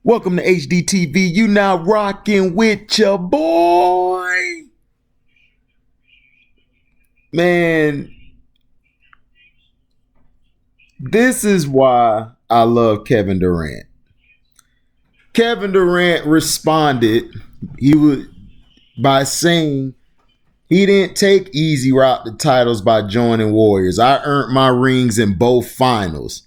Welcome to HDTV. You now rocking with your boy. Man, this is why I love Kevin Durant. Kevin Durant responded by saying he didn't take easy route to titles by joining Warriors. I earned my rings in both finals.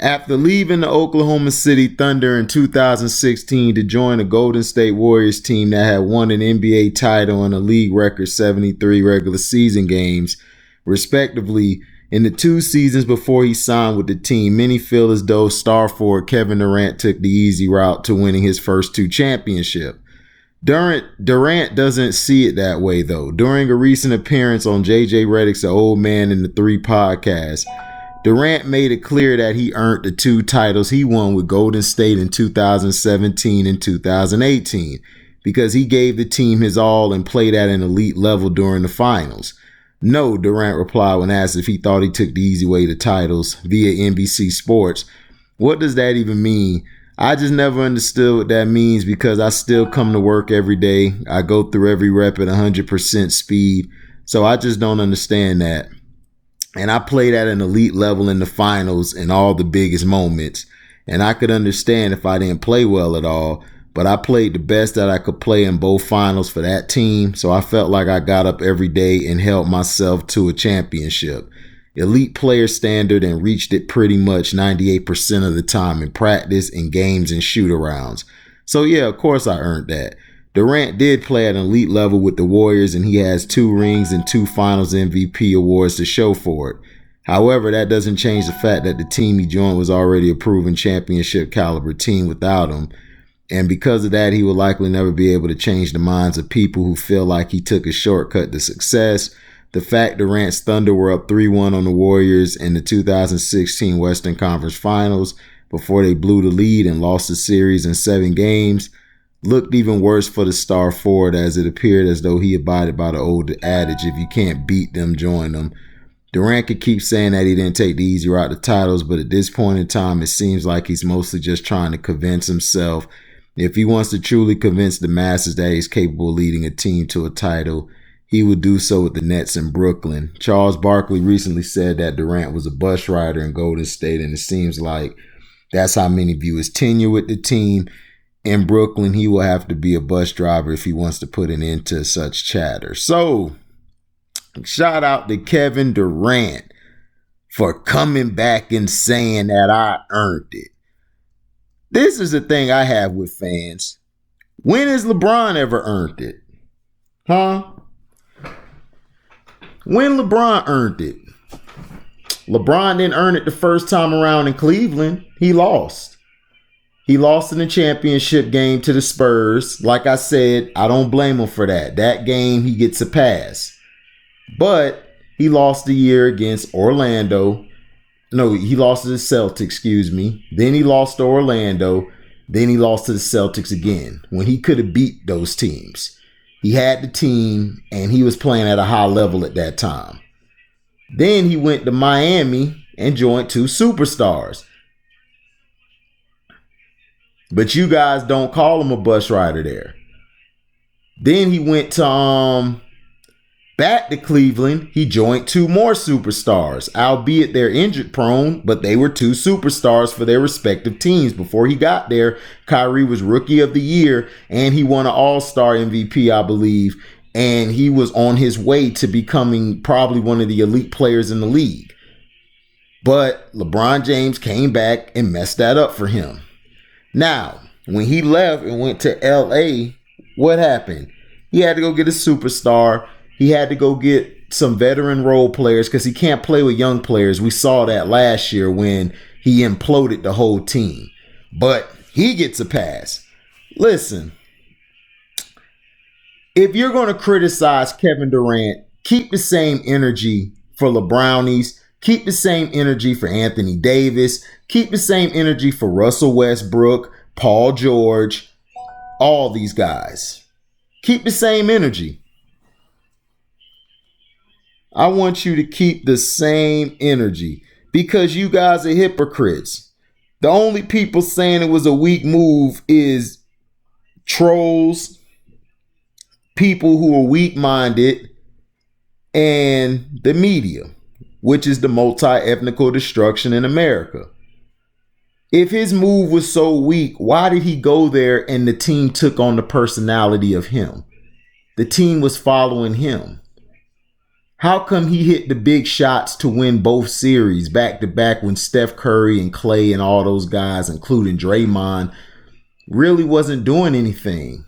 After leaving the Oklahoma City Thunder in 2016 to join the Golden State Warriors team that had won an NBA title and a league record 73 regular season games, respectively, in the 2 seasons before he signed with the team, many feel as though star forward Kevin Durant took the easy route to winning his first 2 championships. Durant doesn't see it that way, though. During a recent appearance on JJ Redick's The Old Man in the 3 podcast, Durant made it clear that he earned the 2 titles he won with Golden State in 2017 and 2018 because he gave the team his all and played at an elite level during the finals. No, Durant replied when asked if he thought he took the easy way to titles via NBC Sports. What does that even mean? I just never understood what that means because I still come to work every day. I go through every rep at 100% speed, so I just don't understand that. And I played at an elite level in the finals in all the biggest moments. And I could understand if I didn't play well at all. But I played the best that I could play in both finals for that team. So I felt like I got up every day and held myself to a championship. Elite player standard and reached it pretty much 98% of the time in practice, in games, and shoot-arounds. So yeah, of course I earned that. Durant did play at an elite level with the Warriors, and he has 2 rings and 2 Finals MVP awards to show for it. However, that doesn't change the fact that the team he joined was already a proven championship caliber team without him. And because of that, he will likely never be able to change the minds of people who feel like he took a shortcut to success. The fact Durant's Thunder were up 3-1 on the Warriors in the 2016 Western Conference Finals before they blew the lead and lost the series in 7 games looked even worse for the star forward, as it appeared as though he abided by the old adage, if you can't beat them, join them. Durant could keep saying that he didn't take the easy route to titles, but at this point in time, it seems like he's mostly just trying to convince himself. If he wants to truly convince the masses that he's capable of leading a team to a title, he would do so with the Nets in Brooklyn. Charles Barkley recently said that Durant was a bus rider in Golden State, and it seems like that's how many view his tenure with the team. In Brooklyn, he will have to be a bus driver if he wants to put an end to such chatter. So, shout out to Kevin Durant for coming back and saying that I earned it. This is the thing I have with fans. When has LeBron ever earned it? Huh? When LeBron earned it? LeBron didn't earn it the first time around in Cleveland. He lost. He lost in the championship game to the Spurs. Like I said, I don't blame him for that. That game, he gets a pass. But he lost the year against Orlando. No, he lost to the Celtics, excuse me. Then he lost to Orlando. Then he lost to the Celtics again when he could have beat those teams. He had the team, and he was playing at a high level at that time. Then he went to Miami and joined 2 superstars. But you guys don't call him a bus rider there. Then he went to back to Cleveland. He joined 2 more superstars, albeit they're injured prone, but they were 2 superstars for their respective teams. Before he got there, Kyrie was Rookie of the Year, and he won an All-Star MVP, I believe. And he was on his way to becoming probably one of the elite players in the league. But LeBron James came back and messed that up for him. Now, when he left and went to LA, what happened? He had to go get a superstar. He had to go get some veteran role players because he can't play with young players. We saw that last year when he imploded the whole team. But he gets a pass. Listen, if you're going to criticize Kevin Durant, keep the same energy for LeBrownies. Keep the same energy for Anthony Davis. Keep the same energy for Russell Westbrook, Paul George, all these guys. Keep the same energy. I want you to keep the same energy because you guys are hypocrites. The only people saying it was a weak move is trolls, people who are weak-minded, and the media, which is the multi-ethnical destruction in America. If his move was so weak, why did he go there and the team took on the personality of him? The team was following him. How come he hit the big shots to win both series back to back when Steph Curry and Clay and all those guys, including Draymond, really wasn't doing anything?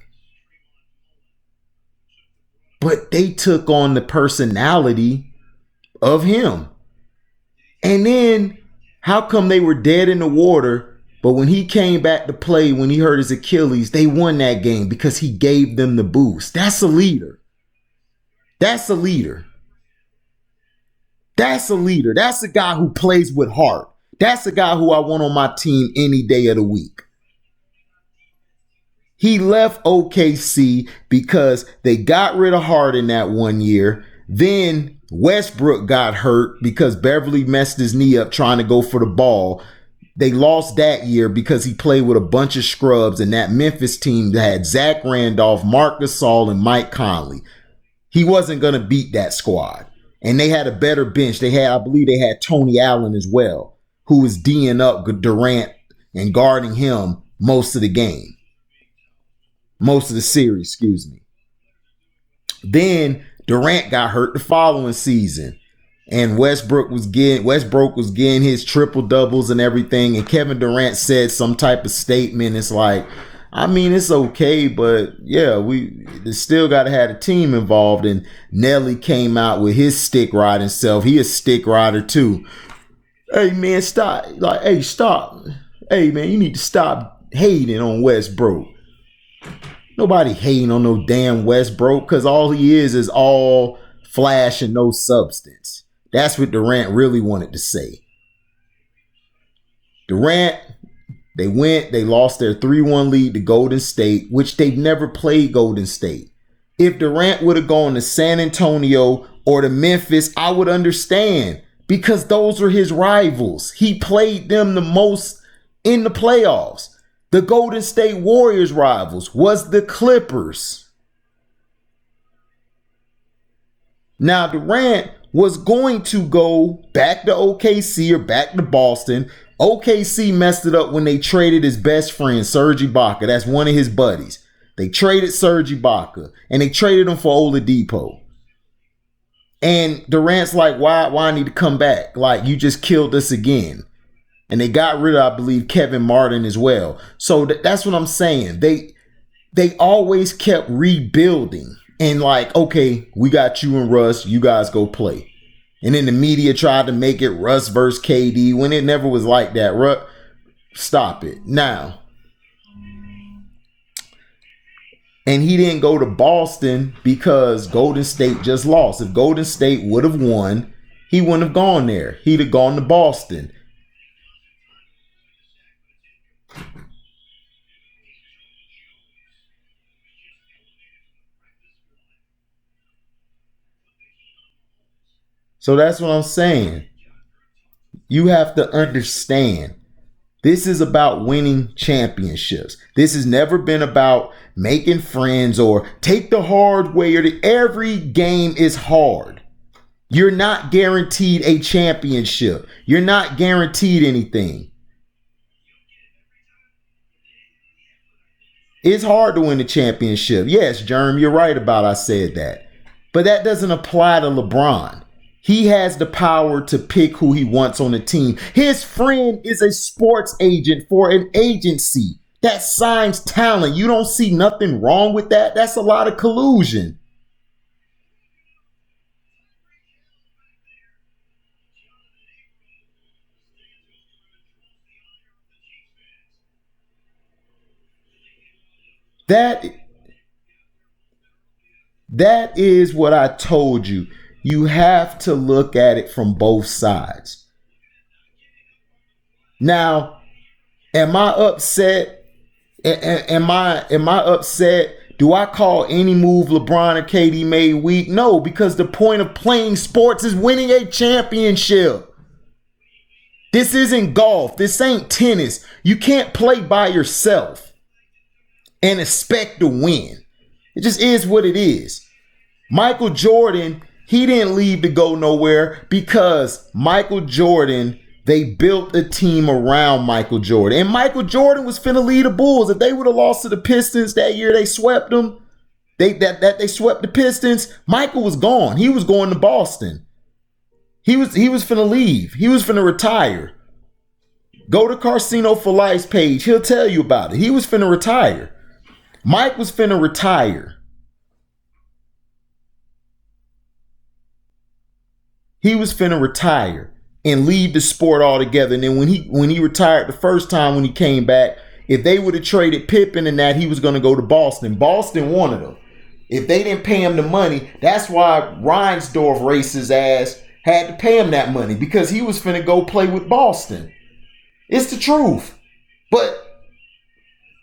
But they took on the personality of him. And then how come they were dead in the water, but when he came back to play, when he hurt his Achilles, they won that game because he gave them the boost? That's a leader. That's a leader. That's a leader. That's a guy who plays with heart. That's a guy who I want on my team any day of the week. He left OKC because they got rid of Harden that 1 year. Then Westbrook got hurt because Beverly messed his knee up trying to go for the ball. They lost that year because he played with a bunch of scrubs, and that Memphis team that had Zach Randolph, Marc Gasol, and Mike Conley. He wasn't going to beat that squad. And they had a better bench. I believe they had Tony Allen as well, who was D'ing up Durant and guarding him most of the game. Most of the series, excuse me. Then Durant got hurt the following season, and Westbrook was getting his triple doubles and everything. And Kevin Durant said some type of statement. It's like, I mean, it's okay, but yeah, we still got to have a team involved. And Nelly came out with his stick riding self. He a stick rider too. Hey man, stop! Stop! Hey man, you need to stop hating on Westbrook. Nobody hating on no damn Westbrook, because all he is all flash and no substance. That's what Durant really wanted to say. Durant, they lost their 3-1 lead to Golden State, which they've never played Golden State. If Durant would have gone to San Antonio or to Memphis, I would understand, because those were his rivals. He played them the most in the playoffs. The Golden State Warriors rivals was the Clippers. Now Durant was going to go back to OKC or back to Boston. OKC messed it up when they traded his best friend, Serge Ibaka. That's one of his buddies. They traded Serge Ibaka, and they traded him for Oladipo. And Durant's like, why I need to come back? Like, you just killed us again. And they got rid of, I believe, Kevin Martin as well. So that's what I'm saying. They always kept rebuilding. And like, okay, we got you and Russ. You guys go play. And then the media tried to make it Russ versus KD when it never was like that. Stop it. Now. And he didn't go to Boston because Golden State just lost. If Golden State would have won, he wouldn't have gone there. He'd have gone to Boston. So that's what I'm saying. You have to understand, this is about winning championships. This has never been about making friends or take the hard way. Every game is hard. You're not guaranteed a championship. You're not guaranteed anything. It's hard to win a championship. Yes, Jerm, you're right about I said that. But that doesn't apply to LeBron. He has the power to pick who he wants on the team. His friend is a sports agent for an agency that signs talent. You don't see nothing wrong with that? That's a lot of collusion. That is what I told you. You have to look at it from both sides. Now, am I upset? Am I upset? Do I call any move LeBron or KD made weak? No, because the point of playing sports is winning a championship. This isn't golf. This ain't tennis. You can't play by yourself and expect to win. It just is what it is. Michael Jordan, he didn't leave to go nowhere because Michael Jordan, they built a team around Michael Jordan. And Michael Jordan was finna lead the Bulls. If they would have lost to the Pistons that year, they swept them. They swept the Pistons. Michael was gone. He was going to Boston. He was finna leave. He was finna retire. Go to Casino for Life's page. He'll tell you about it. He was finna retire. Mike was finna retire. He was finna retire and leave the sport altogether. And then when he retired the first time when he came back, if they would have traded Pippen and that, he was going to go to Boston. Boston wanted him. If they didn't pay him the money, that's why Reinsdorf raced his ass, had to pay him that money because he was finna go play with Boston. It's the truth. But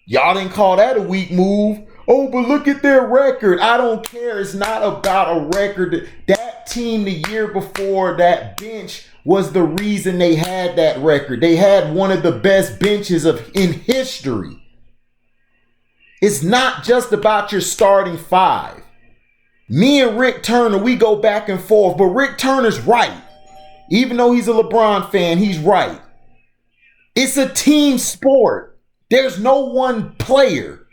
y'all didn't call that a weak move. Oh, but look at their record. I don't care. It's not about a record. That team the year before, that bench was the reason they had that record. They had one of the best benches in history. It's not just about your starting five. Me and Rick Turner, we go back and forth, but Rick Turner's right. Even though he's a LeBron fan, he's right. It's a team sport. There's no one player.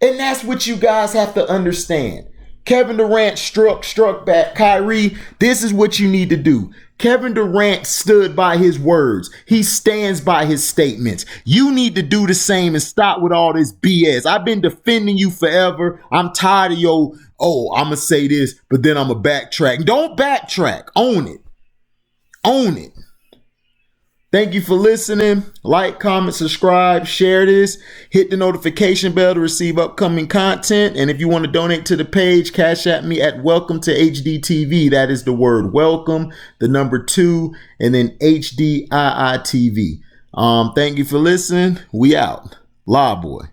And that's what you guys have to understand. Kevin Durant struck back. Kyrie, this is what you need to do. Kevin Durant stood by his words. He stands by his statements. You need to do the same and stop with all this BS. I've been defending you forever. I'm tired of I'm going to say this, but then I'm going to backtrack. Don't backtrack. Own it. Own it. Thank you for listening. Like, comment, subscribe, share this. Hit the notification bell to receive upcoming content. And if you want to donate to the page, cash at me at Welcome to HDTV. That is the word welcome, the number 2, and then HDIITV. Thank you for listening. We out. La boy.